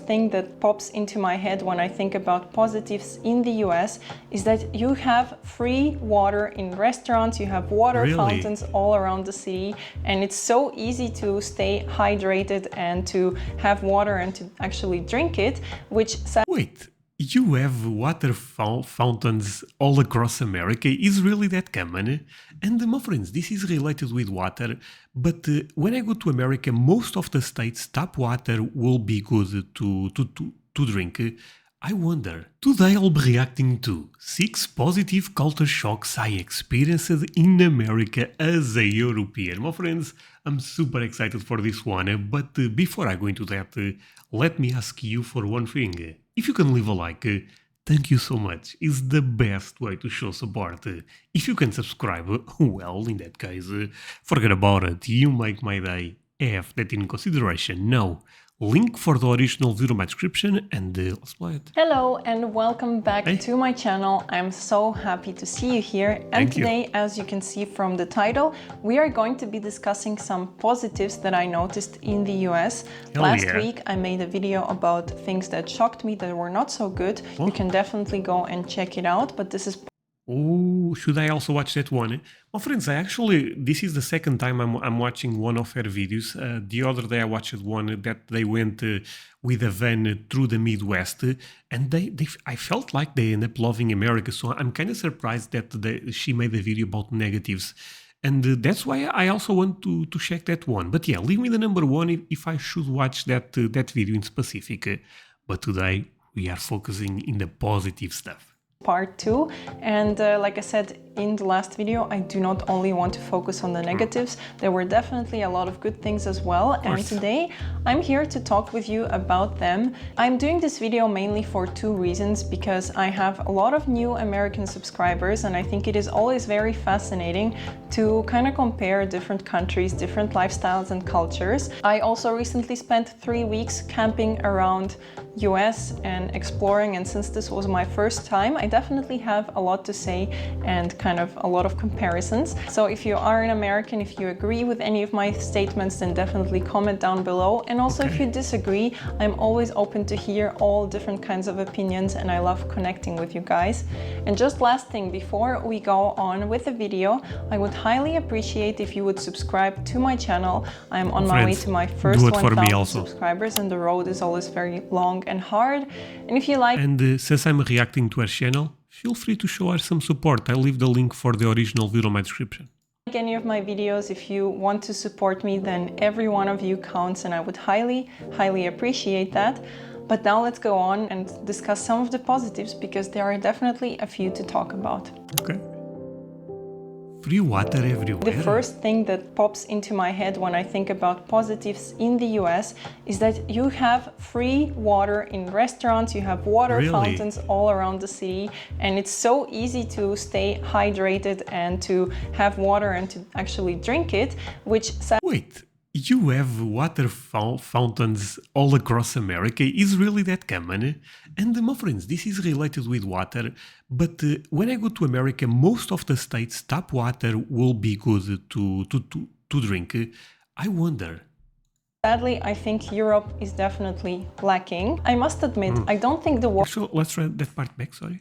thing that pops into my head when I think about positives in the US is that you have free water in restaurants, you have water fountains all around the city, and it's so easy to stay hydrated and to have water and to actually drink it, which... Wait, you have water fountains all across America? Is really that common? And my friends, this is related with water, but when I go to America, most of the states tap water will be good to drink. I wonder, today I'll be reacting to 6 positive culture shocks I experienced in America as a European. My friends, I'm super excited for this one, but before I go into that, let me ask you for one thing. If you can leave a like, thank you so much. It's the best way to show support. If you can subscribe, well, in that case, forget about it. You make my day. Have that in consideration. Now, link for the original video in my description, and let's play it. Hello and welcome back to my channel. I'm so happy to see you here. And today, as you can see from the title, we are going to be discussing some positives that I noticed in the US. Last week, I made a video about things that shocked me that were not so good. You can definitely go and check it out, but this is... Oh, should I also watch that one? Well, friends, this is the second time I'm watching one of her videos. The other day I watched one that they went with a van through the Midwest, and I felt like they ended up loving America. So I'm kind of surprised that she made a video about negatives. And that's why I also want to check that one. But yeah, leave me the number one if I should watch that video in specific. But today we are focusing in the positive stuff. Part 2, and like I said in the last video, I do not only want to focus on the negatives. There were definitely a lot of good things as well, and today I'm here to talk with you about them. I'm doing this video mainly for 2 reasons, because I have a lot of new American subscribers, and I think it is always very fascinating to kind of compare different countries, different lifestyles and cultures. I also recently spent 3 weeks camping around US and exploring, and since this was my first time, I definitely have a lot to say and kind of a lot of comparisons. So if you are an American, if you agree with any of my statements, then definitely comment down below. And also if you disagree, I'm always open to hear all different kinds of opinions, and I love connecting with you guys. And just last thing, before we go on with the video, I would highly appreciate if you would subscribe to my channel. I'm on my way to my first 1,000 subscribers, and the road is always very long and hard. And if you like... And since I'm reacting to her channel, feel free to show her some support. I'll leave the link for the original video in my description. Like any of my videos, if you want to support me, then every one of you counts, and I would highly appreciate that. But now let's go on and discuss some of the positives, because there are definitely a few to talk about. Okay. Free water everywhere. The first thing that pops into my head when I think about positives in the US is that you have free water in restaurants, you have water fountains all around the city, and it's so easy to stay hydrated and to have water and to actually drink it, which... Wait, you have water fountains all across America? Is really that common? And my friends, this is related with water, but when I go to America, most of the states tap water will be good to drink. I wonder. Sadly, I think Europe is definitely lacking. I must admit, I don't think the water... So let's try that part back, sorry.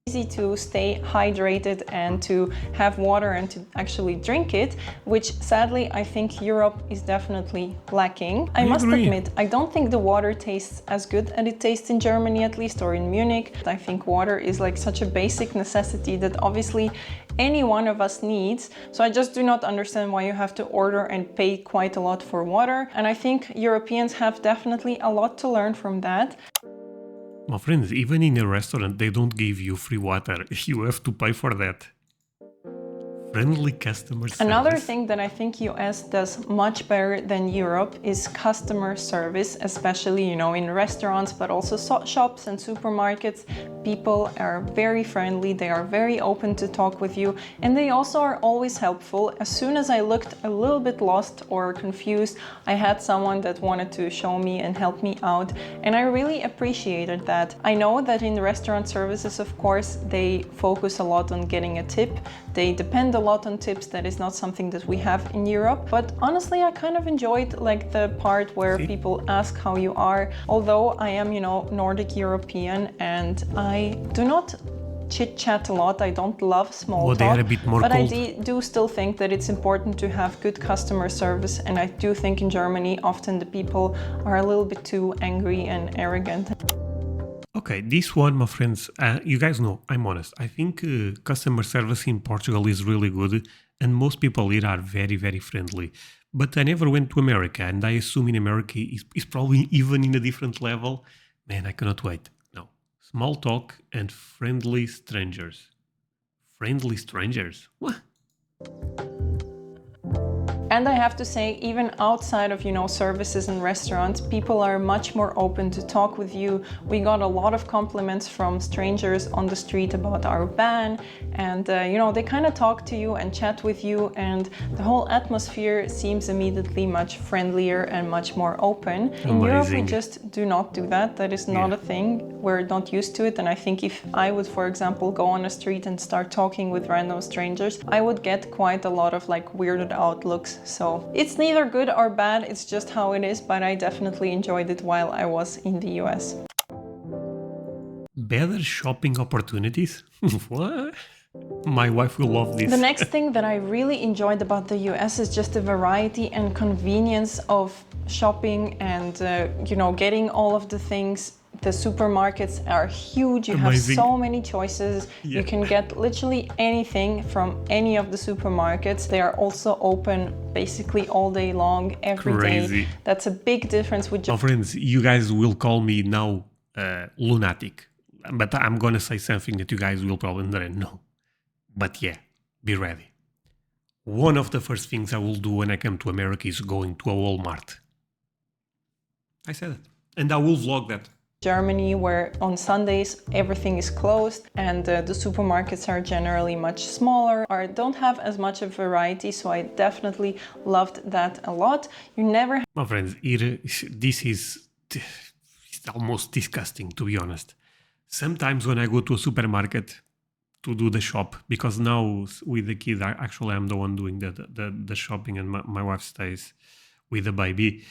Easy to stay hydrated and to have water and to actually drink it, which sadly I think Europe is definitely lacking. I must admit, I don't think the water tastes as good as it tastes in Germany, at least, or in Munich. I think water is like such a basic necessity that obviously any one of us needs. So I just do not understand why you have to order and pay quite a lot for water. And I think Europeans have definitely a lot to learn from that. My friends, even in a restaurant, they don't give you free water. You have to pay for that. Friendly customer service. Another thing that I think US does much better than Europe is customer service, especially, you know, in restaurants, but also shops and supermarkets. people are very friendly, they are very open to talk with you, and they also are always helpful. As soon as I looked a little bit lost or confused, I had someone that wanted to show me and help me out, and I really appreciated that. I know that in restaurant services, of course, they focus a lot on getting a tip. They depend a lot on tips. That is not something that we have in Europe, but honestly, I kind of enjoyed like the part where people ask how you are. Although I am, you know, Nordic European and I do not chit chat a lot. I don't love small Well, they talk, are a bit more but cold. I do still think that it's important to have good customer service, and I do think in Germany often the people are a little bit too angry and arrogant. Okay, this one, my friends, you guys know, I'm honest. I think customer service in Portugal is really good, and most people here are very, very friendly. But I never went to America, and I assume in America is probably even in a different level. Man, I cannot wait. No. Small talk and friendly strangers. Friendly strangers? What? And I have to say, even outside of, you know, services and restaurants, people are much more open to talk with you. We got a lot of compliments from strangers on the street about our van, and you know, they kind of talk to you and chat with you, and the whole atmosphere seems immediately much friendlier and much more open. In Europe, we just do not do that. That is not a thing. We're not used to it, and I think if I would, for example, go on a street and start talking with random strangers, I would get quite a lot of like weirded out looks. So it's neither good or bad, it's just how it is, but I definitely enjoyed it while I was in the US. Better shopping opportunities? What? My wife will love this. The next thing that I really enjoyed about the US is just the variety and convenience of shopping and, you know, getting all of the things. The supermarkets are huge. You have so many choices. You can get literally anything from any of the supermarkets. They are also open basically all day long, every day. That's a big difference with Well, friends, you guys will call me now lunatic, but I'm gonna say something that you guys will probably never know. But yeah, be ready. One of the first things I will do when I come to America is going to a Walmart. I said it. And I will vlog that. Germany, where on Sundays everything is closed and the supermarkets are generally much smaller or don't have as much of variety, so I definitely loved that a lot. You never... My friends, this is almost disgusting, to be honest. Sometimes when I go to a supermarket to do the shop, because now with the kid, actually I'm the one doing the shopping, and my wife stays with the baby.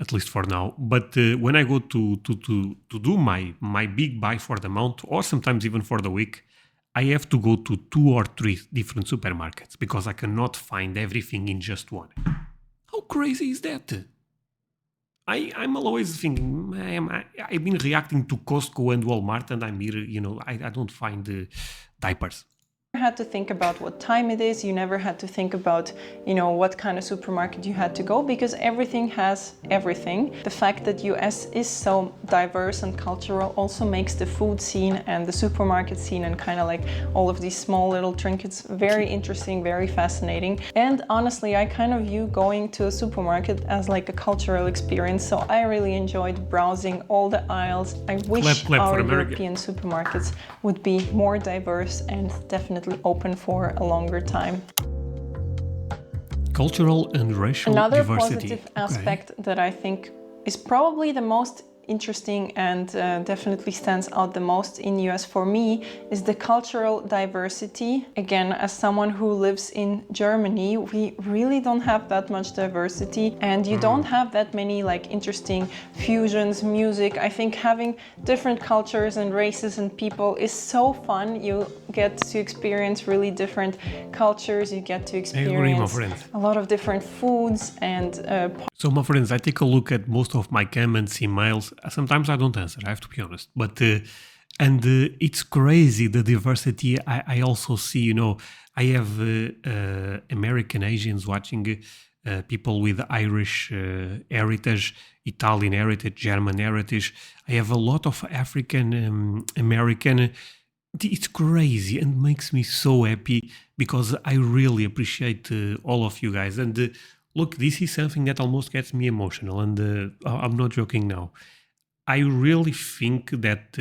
At least for now. But when I go to do my big buy for the month, or sometimes even for the week, I have to go to 2 or 3 different supermarkets because I cannot find everything in just one. How crazy is that? I'm always thinking, I've been reacting to Costco and Walmart, and I'm here, you know, I don't find diapers. Had to think about what time it is. You never had to think about, you know, what kind of supermarket you had to go, because everything has everything. The fact that US is so diverse and cultural also makes the food scene and the supermarket scene and kind of like all of these small little trinkets very interesting, very fascinating. And honestly, I kind of view going to a supermarket as like a cultural experience, so I really enjoyed browsing all the aisles. I wish our European supermarkets would be more diverse and definitely open for a longer time. Cultural and racial Another diversity. Positive aspect that I think is probably the most interesting and definitely stands out the most in US for me is the cultural diversity. Again, as someone who lives in Germany, we really don't have that much diversity, and you don't have that many like interesting fusions, music. I think having different cultures and races and people is so fun. You get to experience really different cultures, you get to experience a lot of different foods and so my friends, I take a look at most of my comments, emails. Sometimes I don't answer, I have to be honest. But it's crazy, the diversity. I also see, you know, I have American Asians watching, people with Irish heritage, Italian heritage, German heritage. I have a lot of African American. It's crazy and makes me so happy because I really appreciate all of you guys. And look, this is something that almost gets me emotional, and I'm not joking now. I really think that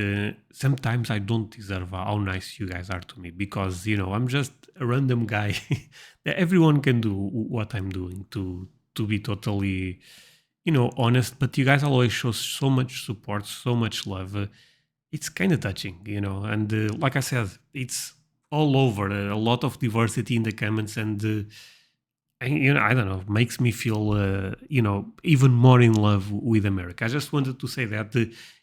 sometimes I don't deserve how nice you guys are to me because I'm just a random guy. That everyone can do what I'm doing to be totally honest. But you guys always show so much support, so much love. It's kind of touching, And like I said, it's all over. A lot of diversity in the comments, and I don't know, makes me feel even more in love with America. I just wanted to say that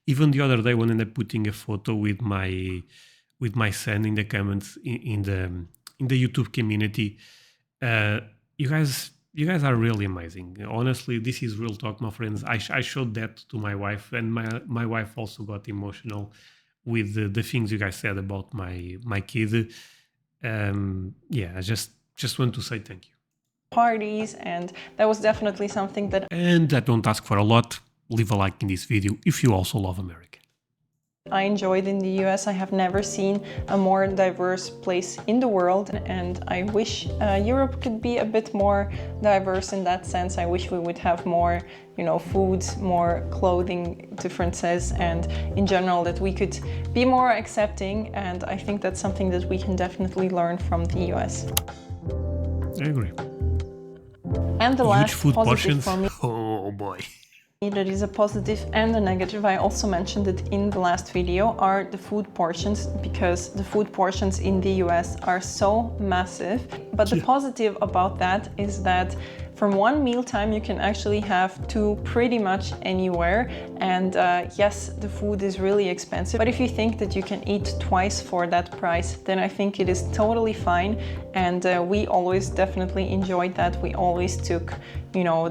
even the other day when I ended up putting a photo with my son in the comments in the YouTube community, uh, you guys are really amazing. Honestly, this is real talk, my friends. I showed that to my wife, and my wife also got emotional with the things you guys said about my kid. Yeah, I just want to say thank you. parties, and that was definitely something that And I don't ask for a lot. Leave a like in this video if you also love America. I enjoyed in the US. I have never seen a more diverse place in the world, and I wish Europe could be a bit more diverse in that sense. I wish we would have more, food, more clothing differences, and in general that we could be more accepting, and I think that's something that we can definitely learn from the US. I agree. And the Huge last food positive portions. for me, Oh boy. that is a positive and a negative, I also mentioned it in the last video, are the food portions, because the food portions in the US are so massive. But the positive about that is that from one mealtime you can actually have two pretty much anywhere, and yes, the food is really expensive, but if you think that you can eat twice for that price, then I think it is totally fine, and we always definitely enjoyed that. We always took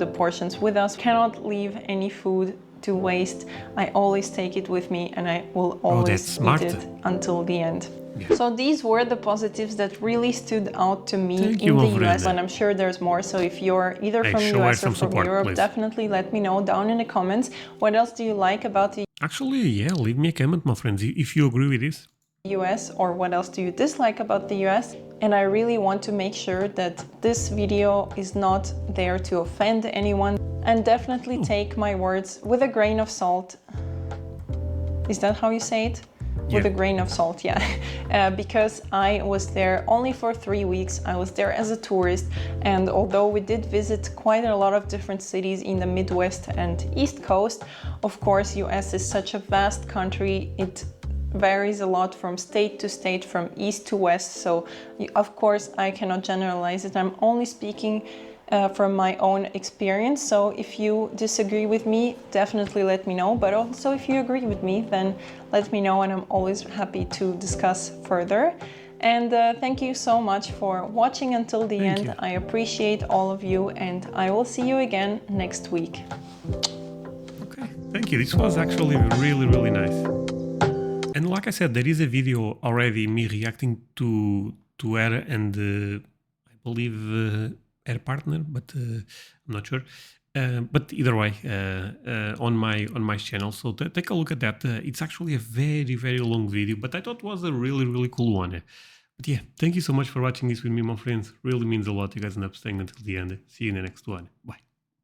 the portions with us. Cannot leave any food to waste. I always take it with me, and I will always eat it until the end. Yeah. So these were the positives that really stood out to me Thank in you, the André. US, and I'm sure there's more. So if you're either from US or from Europe, please. definitely let me know down in the comments. What else do you like about the Actually, yeah, leave me a comment, my friends, if you agree with this. US, or what else do you dislike about the US? And I really want to make sure that this video is not there to offend anyone, and definitely take my words with a grain of salt. Is that how you say it? Yeah. With a grain of salt, yeah. Because I was there only for 3 weeks. I was there as a tourist, and although we did visit quite a lot of different cities in the Midwest and East Coast, of course, US is such a vast country. It varies a lot from state to state, from east to west, so of course I cannot generalize it. I'm only speaking from my own experience, so if you disagree with me, definitely let me know, but also if you agree with me, then let me know, and I'm always happy to discuss further. And thank you so much for watching until the end. I appreciate all of you, and I will see you again next week. Okay, thank you. This was actually really, really nice. And like I said, there is a video already me reacting to her and I believe her partner, but I'm not sure. But either way, on my channel, so take a look at that. It's actually a very, very long video, but I thought it was a really, really cool one. But yeah, thank you so much for watching this with me, my friends. Really means a lot. You guys end up staying until the end. See you in the next one. Bye.